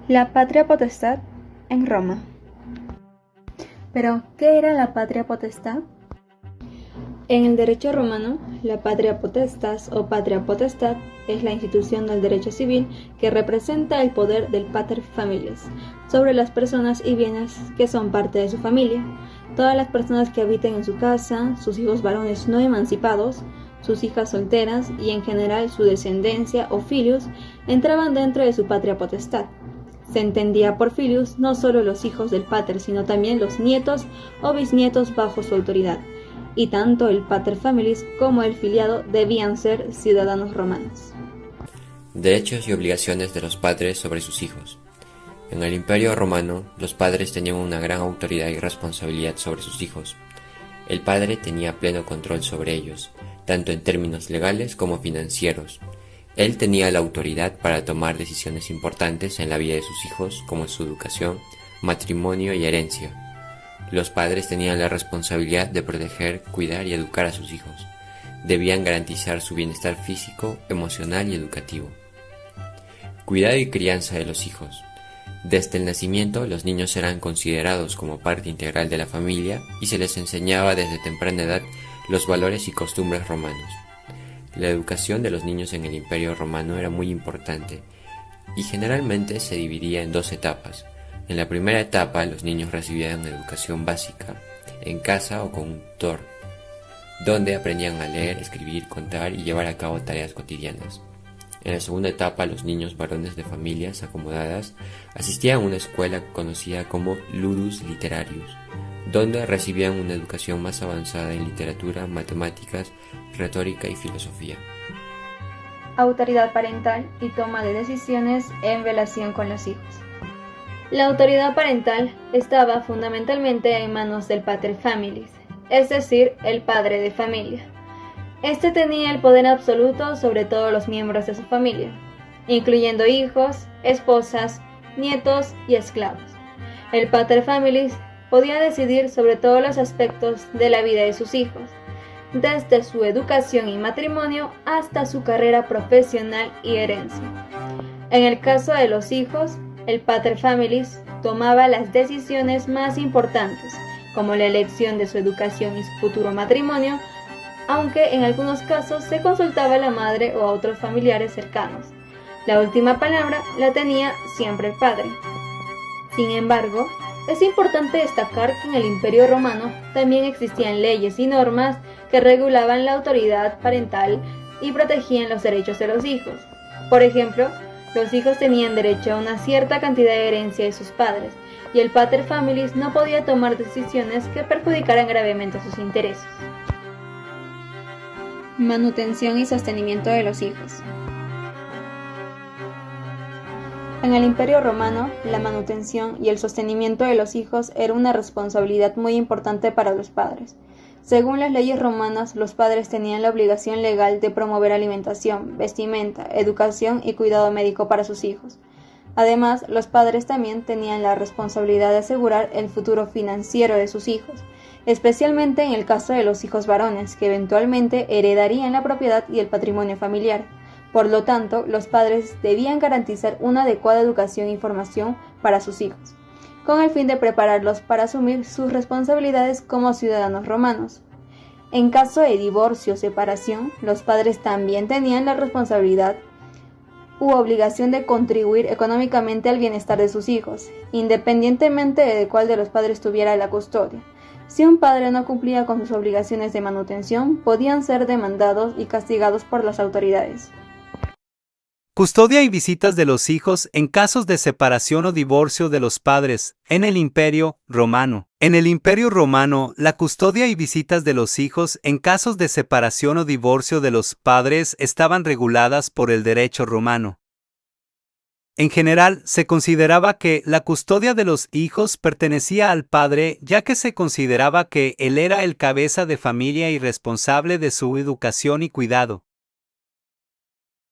La patria potestad en Roma. Pero, ¿qué era la patria potestad? En el derecho romano, la patria potestas o patria potestad es la institución del derecho civil que representa el poder del pater familias sobre las personas y bienes que son parte de su familia. Todas las personas que habiten en su casa, sus hijos varones no emancipados, sus hijas solteras y en general su descendencia o filius entraban dentro de su patria potestad. Se entendía por filius no solo los hijos del pater, sino también los nietos o bisnietos bajo su autoridad, y tanto el pater familias como el filiado debían ser ciudadanos romanos. Derechos y obligaciones de los padres sobre sus hijos. En el Imperio Romano, los padres tenían una gran autoridad y responsabilidad sobre sus hijos. El padre tenía pleno control sobre ellos, tanto en términos legales como financieros. Él tenía la autoridad para tomar decisiones importantes en la vida de sus hijos, como su educación, matrimonio y herencia. Los padres tenían la responsabilidad de proteger, cuidar y educar a sus hijos. Debían garantizar su bienestar físico, emocional y educativo. Cuidado y crianza de los hijos. Desde el nacimiento, los niños eran considerados como parte integral de la familia y se les enseñaba desde temprana edad los valores y costumbres romanos. La educación de los niños en el Imperio Romano era muy importante y generalmente se dividía en dos etapas. En la primera etapa, los niños recibían educación básica, en casa o con un tutor, donde aprendían a leer, escribir, contar y llevar a cabo tareas cotidianas. En la segunda etapa, los niños varones de familias acomodadas asistían a una escuela conocida como ludus literarius, donde recibían una educación más avanzada en literatura, matemáticas, retórica y filosofía. Autoridad parental y toma de decisiones en relación con los hijos. La autoridad parental estaba fundamentalmente en manos del pater familias, es decir, el padre de familia. Este tenía el poder absoluto sobre todos los miembros de su familia, incluyendo hijos, esposas, nietos y esclavos. El pater familias podía decidir sobre todos los aspectos de la vida de sus hijos, desde su educación y matrimonio hasta su carrera profesional y herencia. En el caso de los hijos, el pater familias tomaba las decisiones más importantes, como la elección de su educación y su futuro matrimonio, aunque en algunos casos se consultaba a la madre o a otros familiares cercanos. La última palabra la tenía siempre el padre. Sin embargo, es importante destacar que en el Imperio Romano también existían leyes y normas que regulaban la autoridad parental y protegían los derechos de los hijos. Por ejemplo, los hijos tenían derecho a una cierta cantidad de herencia de sus padres, y el pater familias no podía tomar decisiones que perjudicaran gravemente sus intereses. Manutención y sostenimiento de los hijos. En el Imperio Romano, la manutención y el sostenimiento de los hijos era una responsabilidad muy importante para los padres. Según las leyes romanas, los padres tenían la obligación legal de promover alimentación, vestimenta, educación y cuidado médico para sus hijos. Además, los padres también tenían la responsabilidad de asegurar el futuro financiero de sus hijos, especialmente en el caso de los hijos varones, que eventualmente heredarían la propiedad y el patrimonio familiar. Por lo tanto, los padres debían garantizar una adecuada educación y formación para sus hijos, con el fin de prepararlos para asumir sus responsabilidades como ciudadanos romanos. En caso de divorcio o separación, los padres también tenían la responsabilidad u obligación de contribuir económicamente al bienestar de sus hijos, independientemente de cuál de los padres tuviera la custodia. Si un padre no cumplía con sus obligaciones de manutención, podían ser demandados y castigados por las autoridades. Custodia y visitas de los hijos en casos de separación o divorcio de los padres, en el Imperio Romano. En el Imperio Romano, la custodia y visitas de los hijos en casos de separación o divorcio de los padres estaban reguladas por el derecho romano. En general, se consideraba que la custodia de los hijos pertenecía al padre, ya que se consideraba que él era el cabeza de familia y responsable de su educación y cuidado.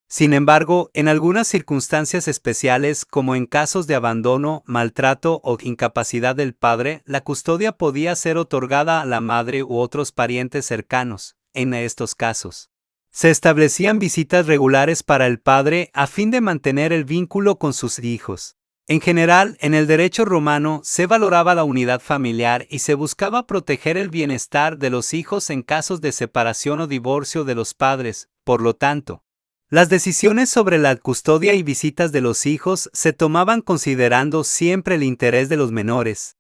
Sin embargo, en algunas circunstancias especiales, como en casos de abandono, maltrato o incapacidad del padre, la custodia podía ser otorgada a la madre u otros parientes cercanos. En estos casos, se establecían visitas regulares para el padre a fin de mantener el vínculo con sus hijos. En general, en el derecho romano se valoraba la unidad familiar y se buscaba proteger el bienestar de los hijos en casos de separación o divorcio de los padres. Por lo tanto, las decisiones sobre la custodia y visitas de los hijos se tomaban considerando siempre el interés de los menores.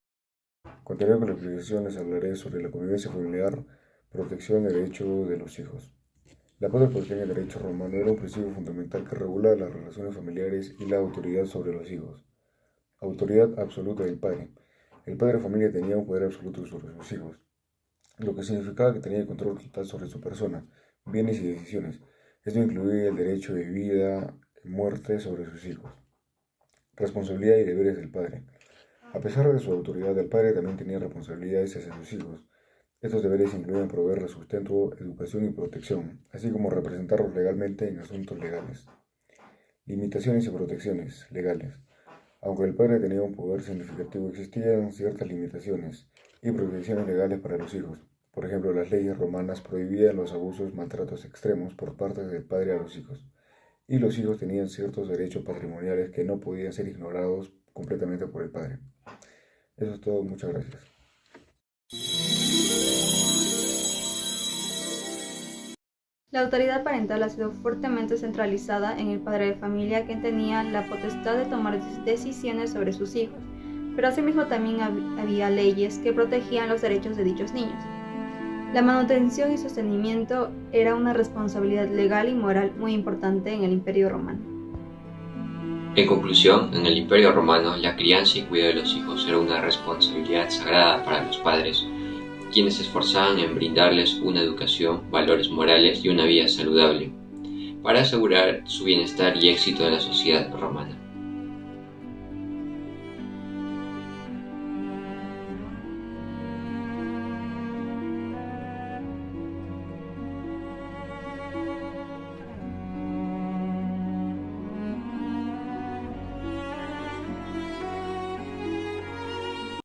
Continuando con las explicaciones, hablaré sobre la convivencia familiar, protección y derecho de los hijos. La paz de protección en el derecho romano era un principio fundamental que regula las relaciones familiares y la autoridad sobre los hijos. Autoridad absoluta del padre. El padre de familia tenía un poder absoluto sobre sus hijos, lo que significaba que tenía el control total sobre su persona, bienes y decisiones. Esto incluía el derecho de vida y muerte sobre sus hijos. Responsabilidad y deberes del padre. A pesar de su autoridad, el padre también tenía responsabilidades hacia sus hijos. Estos deberes incluían proveerles sustento, educación y protección, así como representarlos legalmente en asuntos legales. Limitaciones y protecciones legales. Aunque el padre tenía un poder significativo, existían ciertas limitaciones y protecciones legales para los hijos. Por ejemplo, las leyes romanas prohibían los abusos, maltratos extremos por parte del padre a los hijos, y los hijos tenían ciertos derechos patrimoniales que no podían ser ignorados completamente por el padre. Eso es todo, muchas gracias. La autoridad parental ha sido fuertemente centralizada en el padre de familia, que tenía la potestad de tomar decisiones sobre sus hijos, pero asimismo también había leyes que protegían los derechos de dichos niños. La manutención y sostenimiento era una responsabilidad legal y moral muy importante en el Imperio Romano. En conclusión, en el Imperio Romano, la crianza y cuidado de los hijos era una responsabilidad sagrada para los padres, quienes se esforzaban en brindarles una educación, valores morales y una vida saludable, para asegurar su bienestar y éxito en la sociedad romana.